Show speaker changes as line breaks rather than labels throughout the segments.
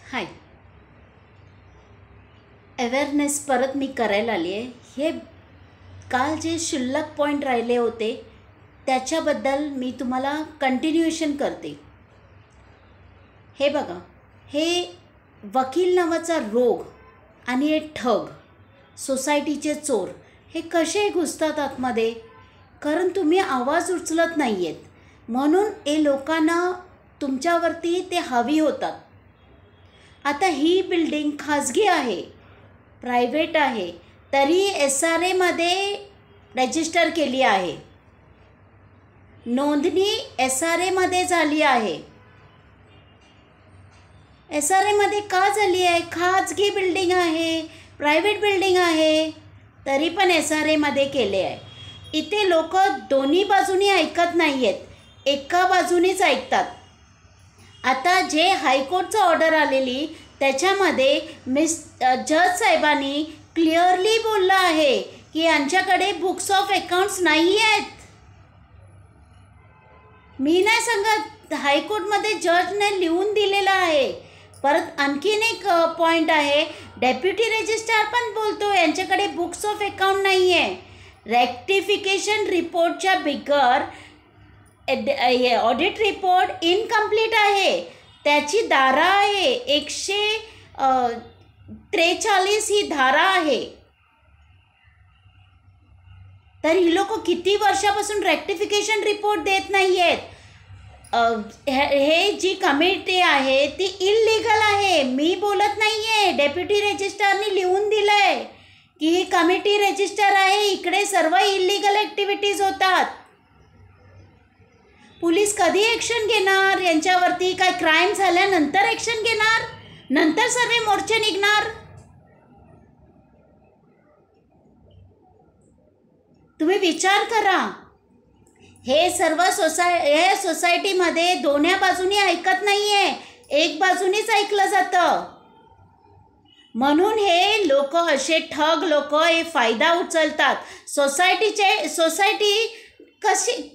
हाय. Awareness परत मी करायला आली आहे. हे काल जे शिल्लक पॉईंट राहिले होते त्याच्याबद्दल मी तुम्हाला कंटिन्युएशन करते. हे बघा, हे वकील नावाचा रोग आणि हे ठग, सोसायटीचे चोर हे कसे घुसतात आतमध्ये, कारण तुम्ही आवाज उचलत नाही आहेत म्हणून हे लोकांना तुमच्यावरती ते हवी होतात. आता ही बिल्डिंग खाजगी आहे, प्रायव्हेट आहे, तरी SRAमध्ये रजिस्टर केली आहे, नोंदणी SRAमध्ये झाली आहे. SRAमध्ये का झाली आहे? खाजगी बिल्डिंग आहे, प्रायव्हेट बिल्डिंग आहे, तरी पण SRAमध्ये केले आहे. इथे लोक दोन्ही बाजूनी ऐकत नाही आहेत, एका बाजूनीच ऐकतात. आता जे हायकोर्टचं ऑर्डर आलेली त्याच्यामध्ये जज साहेबांनी क्लिअरली बोललं आहे की यांच्याकडे बुक्स ऑफ अकाउंट्स नाही आहेत. मी नाही सांगत, हायकोर्टमध्ये जजने लिहून दिलेलं आहे. परत आणखीन एक पॉईंट आहे, डेप्युटी रजिस्ट्रार पण बोलतो यांच्याकडे बुक्स ऑफ अकाउंट नाही आहे. रेक्टिफिकेशन रिपोर्टच्या बिगर ऑडिट रिपोर्ट इनकम्प्लीट आहे, त्याची धारा आहे 143 ही धारा आहे. तर ही लोक किती वर्षापासून रेक्टिफिकेशन रिपोर्ट देत नाही आहेत. हे जी कमिटी आहे ती इल्लीगल आहे. मी बोलत नाही आहे, डेप्युटी रजिस्ट्रारनी लिहून दिलं आहे की ही कमिटी रजिस्टर आहे, इकडे सर्व इल्लीगल ॲक्टिव्हिटीज होतात. पोलीस कधी ॲक्शन घेणार यांच्यावरती? काय क्राईम झाल्यानंतर ॲक्शन घेणार, नंतर सर्व मोर्चे निघणार? तुम्ही विचार करा. हे सर्व सोसायटीमध्ये दोन्ही बाजूनी ऐकत नाही आहे, एक बाजूनीच ऐकलं जातं. म्हणून हे लोक, असे ठग लोक हे फायदा उचलतात. सोसायटी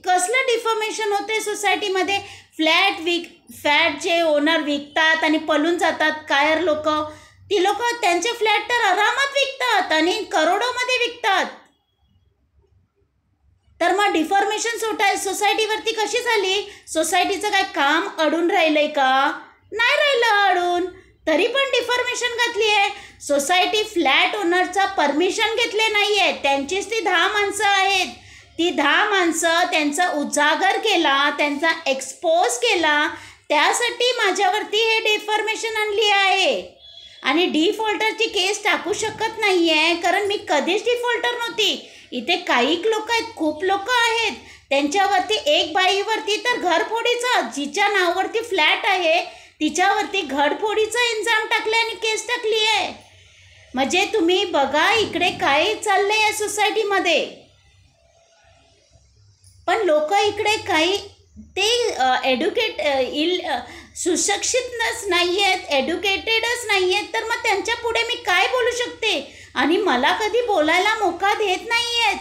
कसलं डिफॉर्मेशन होते सोसायटीमध्ये. फ्लॅट जे ओनर विकतात आणि पळून जातात कायर लोक, ती लोक त्यांचे फ्लॅट तर आरामात विकतात आणि करोडोमध्ये विकतात. तर मग डिफॉर्मेशन सोसायटीवरती कशी झाली? सोसायटीचं काय काम अडून राहिलंय का? नाही राहिलं अडून, तरी पण डिफॉर्मेशन घातली आहे. सोसायटी फ्लॅट ओनरचा परमिशन घेतले नाही आहे, त्यांचीच ती 10 माणसं आहेत. ती 10 माणसं त्यांचा उजागर केला, त्यांचा एक्सपोज केला, त्यासाठी माझ्यावरती हे डिफॉर्मेशन आणली आहे. आणि डिफॉल्टरची केस टाकू शकत नाही आहे, कारण मी कधीच डिफॉल्टर नव्हती. इथे काही लोक आहेत, खूप लोक आहेत, त्यांच्यावरती एक बाईवरती तर घरफोडीचा, जिच्या नावावरती फ्लॅट आहे तिच्यावरती घरफोडीचा इंजाम टाकला आणि केस टाकली आहे. म्हणजे तुम्ही बघा इकडे काय चाललंय या सोसायटीमध्ये. पण लोक इकडे काही ते सुशिक्षितच नाही आहेत, एड्युकेटेडच नाही आहेत, तर मग त्यांच्या पुढे मी काय बोलू शकते? आणि मला कधी बोलायला मोका देत नाही आहेत.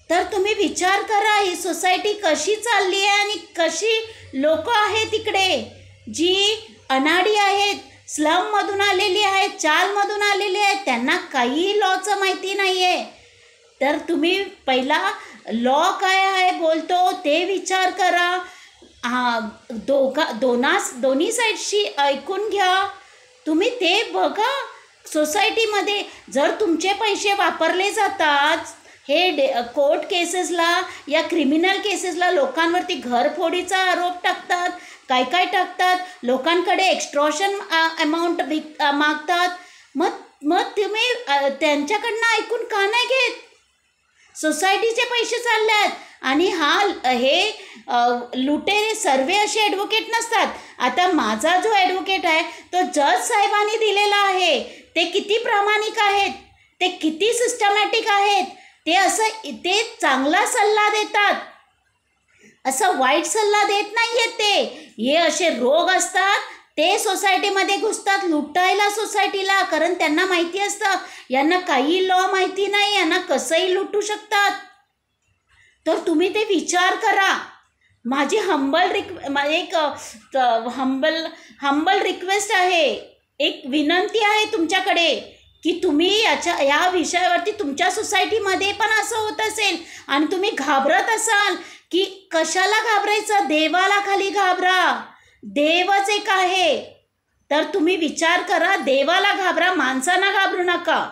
तर तुम्ही विचार करा, ही सोसायटी कशी चालली आहे आणि कशी लोक आहेत इकडे, जी अनाडी आहेत, स्लममधून आलेली आहेत, चालमधून आलेली आहेत, त्यांना काही लॉचं माहिती नाही आहे. तर तुम्ही पहिला लॉ काय आहे बोलतो ते विचार करा. दोन्ही साईडशी ऐकून घ्या. तुम्ही ते बघा. सोसायटीमध्ये जर तुमचे पैसे वापरले जातात हे कोर्ट केसेसला या क्रिमिनल केसेसला, लोकांवरती घरफोडीचा आरोप टाकतात, काय टाकतात, लोकांकडे एक्स्ट्रॉशन अमाऊंट मागतात, मग तुम्ही त्यांच्याकडनं ऐकून का नाही घेत? सोसायटीचे पैसे चालले आहेत. आणि हे लुटेरे सर्व असे ॲडव्होकेट नसतात. आता माझा जो ॲडव्होकेट आहे तो जज साहेबांनी दिलेला आहे. ते किती प्रामाणिक आहेत, ते किती सिस्टमॅटिक आहेत, ते चांगला सल्ला देतात, असं वाईट सल्ला देत नाही आहेत. हे असे रोग असतात, ते सोसायटीमध्ये घुसतात लुटायला सोसायटीला, कारण त्यांना माहिती असतं यांना काही लॉ माहिती नाही, यांना कसंही लुटू शकतात. तर तुम्ही ते विचार करा. माझी एक हंबल रिक्वेस्ट आहे, एक विनंती आहे तुमच्याकडे की तुम्ही या विषयावरती तुमच्या सोसायटीमध्ये पण असं होत असेल आणि तुम्ही घाबरत असाल की कशाला घाबरायचं, देवाला खाली घाबरा, देवच एक आहे. तर तुम्ही विचार करा, देवाला घाबरा, माणसांना घाबरू नका.